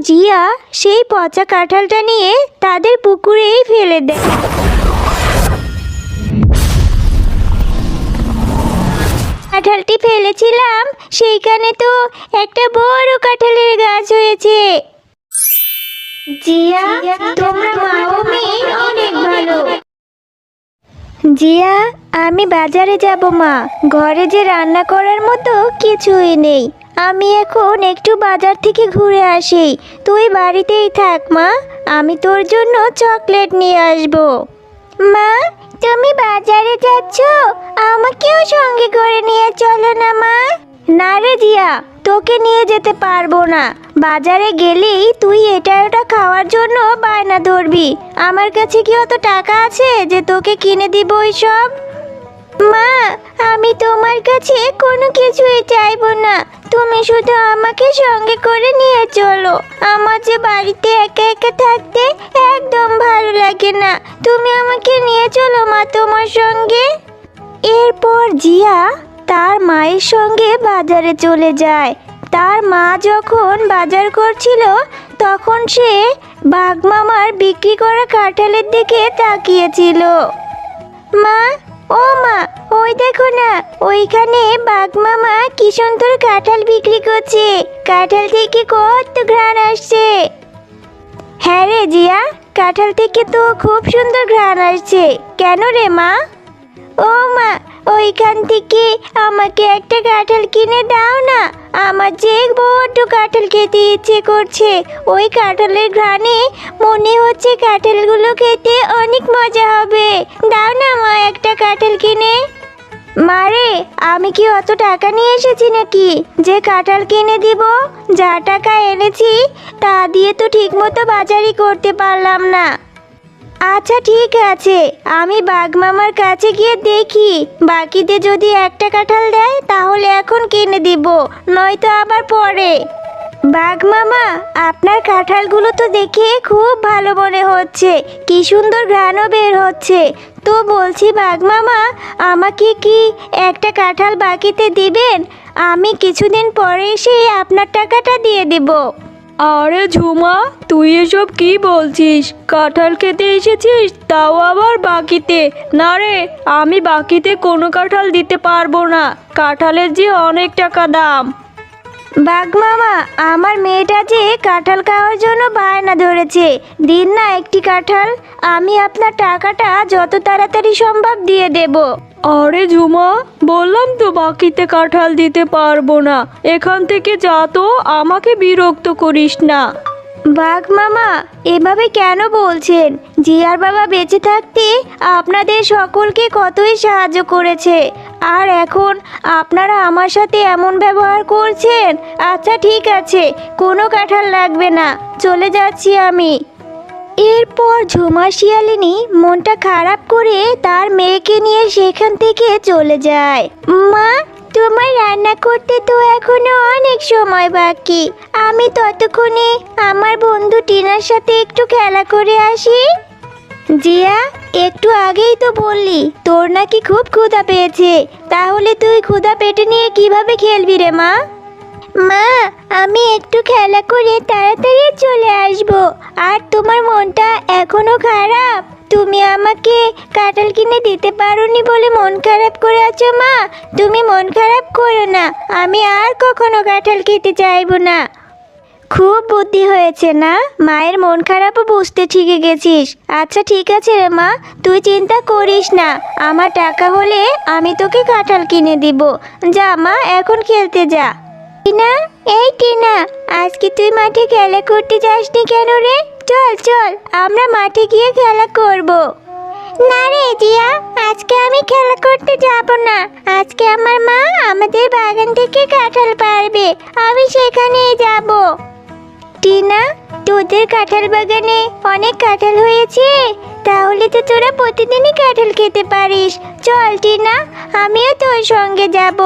জিয়া সেই পচা কাঁঠালটা নিয়ে তাদের পুকুরেই ফেলে দেয়। কাঁঠালটি ফেলেছিলাম সেইখানে তো একটা বড় কাঁঠালের গাছ হয়েছে। জিয়া, তোমরা মা ও মেয়ে অনেক ভালো। জিয়া, আমি বাজারে যাব মা, ঘরে যে রান্না করার মতো কিছুই নেই। আমি এখন একটু বাজার থেকে ঘুরে আসি, তুই বাড়িতেই থাক মা, আমি তোর জন্য চকলেট নিয়ে আসব। মা, তুমি বাজারে যাচ্ছ, আমাকেও সঙ্গে করে নিয়ে চলো না মা। না রে জিয়া, তোকে নিয়ে যেতে পারবো না। বাজারে গেলেই তুই এটা ওটা খাওয়ার জন্য বায়না ধরবি। আমার কাছে কি অত টাকা আছে যে তোকে কিনে দিব ওইসব? মা, আমি তোমার কাছে কোনো কিছুই চাইবো না, তুমি শুধু আমাকে সঙ্গে করে নিয়ে চলো। আমার যে বাড়িতে একা একা থাকতে একদম ভালো লাগে না, তুমি আমাকে নিয়ে চলো মা তোমার সঙ্গে। এরপর জিয়া তার মায়ের সঙ্গে বাজারে চলে যায়। তার মা যখন বাজার করছিল তখন সে বাঘ মামার বিক্রি করা কাঁঠালের দিকে তাকিয়েছিল। মা, ও মা, ওই দেখো না, ওইখানে বাঘ মামা কি সুন্দর কাঁঠাল বিক্রি করছে, কাঁঠাল থেকে কত ঘ্রাণ আসছে। হ্যাঁ রে জিয়া, কাঁঠাল থেকে তো খুব সুন্দর ঘ্রাণ আসছে। কেন রে মা? ও মা, ওইখান থেকে আমাকে একটা কাঁঠাল কিনে দাও না, আমার যে বড্ড কাঁঠাল খেতে ইচ্ছে করছে। ওই কাঁঠালের ঘ্রাণে মনে হচ্ছে কাঁঠালগুলো খেতে অনেক মজা হবে। দাও না মা একটা কাঁঠাল কিনে। মারে, আমি কি অত টাকা নিয়ে এসেছি নাকি যে কাঁঠাল কিনে দিব? যা টাকা এনেছি তা দিয়ে তো ঠিকমতো বাজারই করতে পারলাম না। আচ্ছা ঠিক আছে, আমি বাঘ মামার কাছে গিয়ে দেখি, বাকিতে যদি একটা কাঁঠাল দেয় তাহলে এখন কিনে দিব, নয়তো আবার পরে। বাঘ মামা, আপনার কাঁঠালগুলো তো দেখে খুব ভালো মনে হচ্ছে, কি সুন্দর ঘ্রাণও বের হচ্ছে। তো বলছি বাঘ মামা, আমাকে কি একটা কাঁঠাল বাকিতে দিবেন? আমি কিছুদিন পরে এসে আপনার টাকাটা দিয়ে দেব। আরে ঝুমা, তুই এসব কি বলছিস? কাঁঠাল খেতে এসেছিস, তাও আবার বাকিতে? না রে, আমি বাকিতে কোনো কাঁঠাল দিতে পারবো না, কাঁঠালের যে অনেক টাকা দাম। বাঘ মামা, আমার মেয়েটা যে কাঁঠাল খাওয়ার জন্য বায়না ধরেছে, দিন না একটি কাঁঠাল, আমি আপনার টাকাটা যত তাড়াতাড়ি সম্ভব দিয়ে দেব। আরে ঝুমা, বললাম তো বাকিতে কাঁঠাল দিতে পারবো না, এখান থেকে যা তো, আমাকে বিরক্ত করিস না। বাঘ মামা, এভাবে কেন বলছেন? জিয়ার বাবা বেঁচে থাকতে আপনাদের সকলকে কতই সাহায্য করেছে, আর এখন আপনারা আমার সাথে এমন ব্যবহার করছেন। আচ্ছা ঠিক আছে, কোনো কাঁঠাল লাগবে না, চলে যাচ্ছি আমি। এরপর ঝুমা শিয়ালিনী মনটা খারাপ করে তার মেয়েকে নিয়ে সেখান থেকে চলে যায়। মা, তোমার রান্না করতে তো এখনো অনেক সময় বাকি, আমি ততক্ষণে আমার বন্ধু টিনার সাথে একটু খেলা করে আসি। জিয়া, একটু আগেই তো বললি তোর নাকি খুব ক্ষুধা পেয়েছে, তাহলে তুই ক্ষুধা পেটে নিয়ে কিভাবে খেলবি রে মা? মা, আমি একটু খেলা করে তাড়াতাড়ি চলে আসব। আর তোমার মনটা এখনো খারাপ? তুমি আমাকে কাঁঠাল কিনে দিতে পারোনি বলে মন খারাপ করে আছো মা? তুমি মন খারাপ করো না, আমি আর কখনো কাঁঠাল খেতে চাইবো না। খুব বুদ্ধি হয়েছে না, মায়ের মন খারাপও বুঝতে শিখে গেছিস। আচ্ছা ঠিক আছে রে মা, তুই চিন্তা করিস না, আমার টাকা হলে আমি তোকে কাঁঠাল কিনে দিব। যা মা, এখন খেলতে যা। টিনা, এই টিনা, আজকে তুই মাঠে খেলা করতে যাসনি কেন রে? চল চল, আমরা মাঠে গিয়ে খেলা করব। না রে জিয়া, আজকে আমি খেলা করতে যাব না, আজকে আমার মা আমাদের বাগান থেকে কাঁঠাল পাড়বে, আমি সেখানেই যাব। টিনা, তোদের কাঁঠাল বাগানে অনেক কাঁঠাল হয়েছে, তাহলে তো তোরা প্রতিদিনই কাঁঠাল খেতে পারিস। চল টিনা, আমিও তোর সঙ্গে যাব,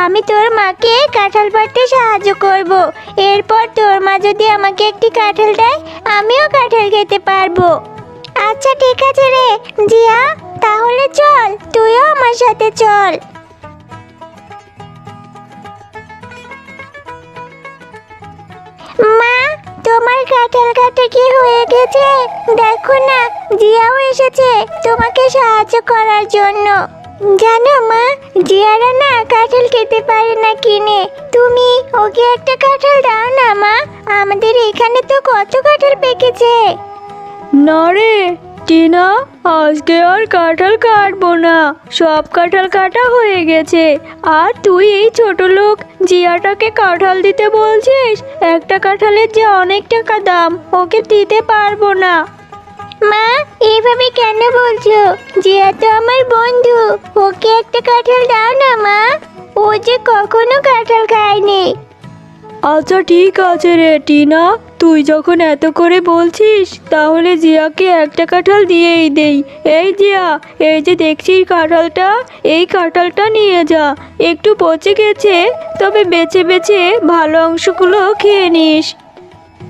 আমি তোর মাকে কাঁঠাল পাড়তে সাহায্য করব। এরপর তোর মা যদি আমাকে একটি কাঁঠাল দেয়, আমিও কাঁঠাল খেতে পারবো। আচ্ছা ঠিক আছে রে জিয়া, তাহলে চল, তুইও আমার সাথে চল। মা, তোমার কাঁঠাল কাটা কি হয়ে গেছে? দেখো না, জিয়াও এসেছে তোমাকে সাহায্য করার জন্য। জানো মা, জিয়ারা না কাঁঠাল খেতে পারে না কিনে। তুমি ওকে একটা কাঁঠাল দাও না মা, আমাদের এখানে তো কত কাঁঠাল পেকেছে। না রে টিনা, আজকে আর কাঁঠাল কাটবো না, সব কাঁঠাল কাটা হয়ে গেছে। আর তুই এই ছোট লোক জিয়াটাকে কাঁঠাল দিতে বলছিস? একটা কাঁঠালের যে অনেক টাকা দাম, ওকে দিতে পারবো না। মা, এইভাবে কেন বলছো? জিয়া তো আমার বন্ধু, ওকে একটা কাঁঠাল দাও না মা, ও যে কখনো কাঁঠাল খায়নি। আচ্ছা ঠিক আছে রে টিনা, তুই যখন এত করে বলছিস তাহলে জিয়াকে একটা কাঁঠাল দিয়েই দেই। এই জিয়া, এই যে দেখছিস কাঁঠালটা, এই কাঁঠালটা নিয়ে যা। একটু পচে গেছে, তবে বেছে বেছে ভালো অংশগুলো খেয়ে নিস।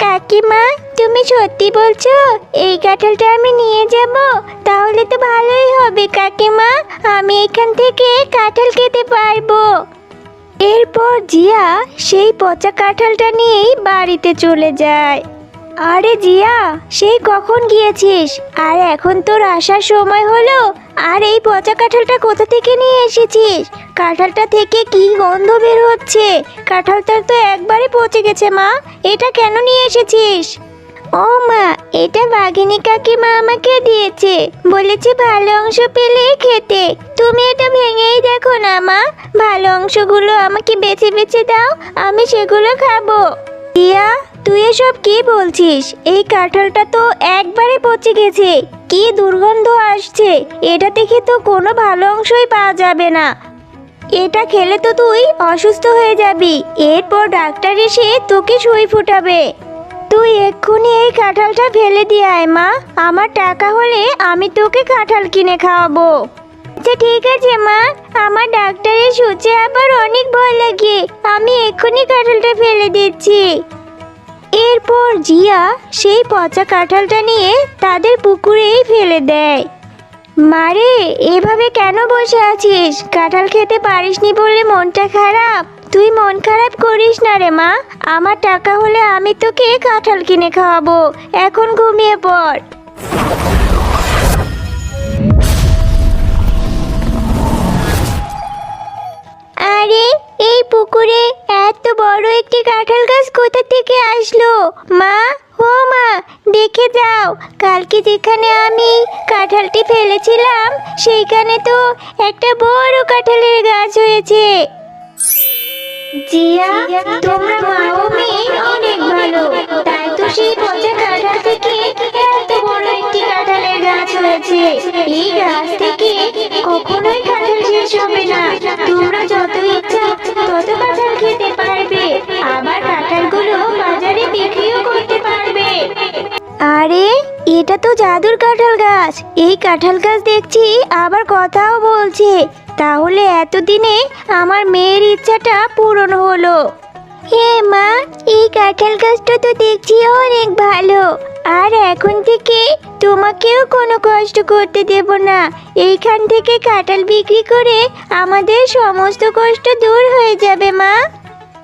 কাকিমা, তুমি সত্যি বলছো? এই কাঁঠালটা আমি নিয়ে যাব? তাহলে তো ভালোই হবে কাকিমা, আমি এখান থেকে কাঁঠাল খেতে পারবো। এরপর জিয়া সেই পচা কাঁঠালটা নিয়েই বাড়িতে চলে যায়। আরে জিয়া, সেই কখন গিয়েছিস? আর এখন তোর আসার সময় হলো, আর এই পচা কাঁঠালটা কোথা থেকে নিয়ে এসেছিস? কাঁঠালটা থেকে কি গন্ধ বের হচ্ছে? কাঁঠালটা তো একবারে পচে গেছে মা, এটা কেন নিয়ে এসেছিস? ও মা, এটা বাঘিনী কাকিমা আমাকে দিয়েছে, বলেছে ভালো অংশ পেলে খেতে। তুমি এটা ভেঙেই দেখো না মা, ভালো অংশগুলো আমাকে বেছে বেছে দাও, আমি সেগুলো খাবো। টিয়া, তুই এসব কি বলছিস? এই কাঁঠালটা তো একবারে পচে গেছে, কি দুর্গন্ধ আসছে, এটা থেকে তো কোনো ভালো অংশই পাওয়া যাবে না। এটা খেলে তো তুই অসুস্থ হয়ে যাবি, এরপর ডাক্তার এসে তোকে সুই ফুটাবে। তুই এক্ষুনি এই কাঁঠালটা ফেলে দিয়ে আয় মা, আমার টাকা হলে আমি তোকে কাঁঠাল কিনে খাওয়াবো। আচ্ছা ঠিক আছে মা, আমার ডাক্তারের সূচে আবার অনেক ভয় লাগে, আমি এক্ষুনি কাঁঠালটা ফেলে দিচ্ছি। এরপর জিয়া সেই পচা কাঁঠালটা নিয়ে তাদের পুকুরেই ফেলে দেয়। মারে, এভাবে কেন বসে আছিস? কাঁঠাল খেতে পারিসনি বলে মনটা খারাপ? তুই মন খারাপ করিস না রে মা, আমার টাকা হলে আমি তোকে কাঁঠাল কিনে খাওয়াবো, এখন ঘুমিয়ে পড়। আরে, এই পুকুরে এত বড় একটি কাঁঠাল গাছ কোথা থেকে আসলো? মা, ও মা, দেখে যাও, কালকে যেখানে আমি কাঁঠালটি ফেলেছিলাম সেইখানে তো একটা বড় কাঁঠালের গাছ হয়েছে। জিয়া, তোমরা মা ও মেয়ে অনেক ভালো, তাই তো সেই পচা কাঁঠাল থেকে এত বড় একটি কাঁঠালের গাছ হয়েছে। এই গাছ থেকে কখনোই কাঁঠাল শেষ হবে না, তোমরা যত ইচ্ছা তত কাঁঠাল খেতে পারবে, আবার কাঁঠালগুলো বাজারে বিক্রিও করতে পারবে। আরে, এটা তো জাদুর কাঁঠাল গাছ, এই কাঁঠাল গাছ দেখছি আবার কথাও বলছে, তাহলে এতদিনে আমার মেয়ের ইচ্ছাটা পূরণ হলো। হে মা, এই কাঁঠাল গাছটা তো দেখছি অনেক ভালো, আর এখন থেকে তোমাকেও কোনো কষ্ট করতে দেব না, এইখান থেকে কাঁঠাল বিক্রি করে আমাদের সমস্ত কষ্ট দূর হয়ে যাবে মা।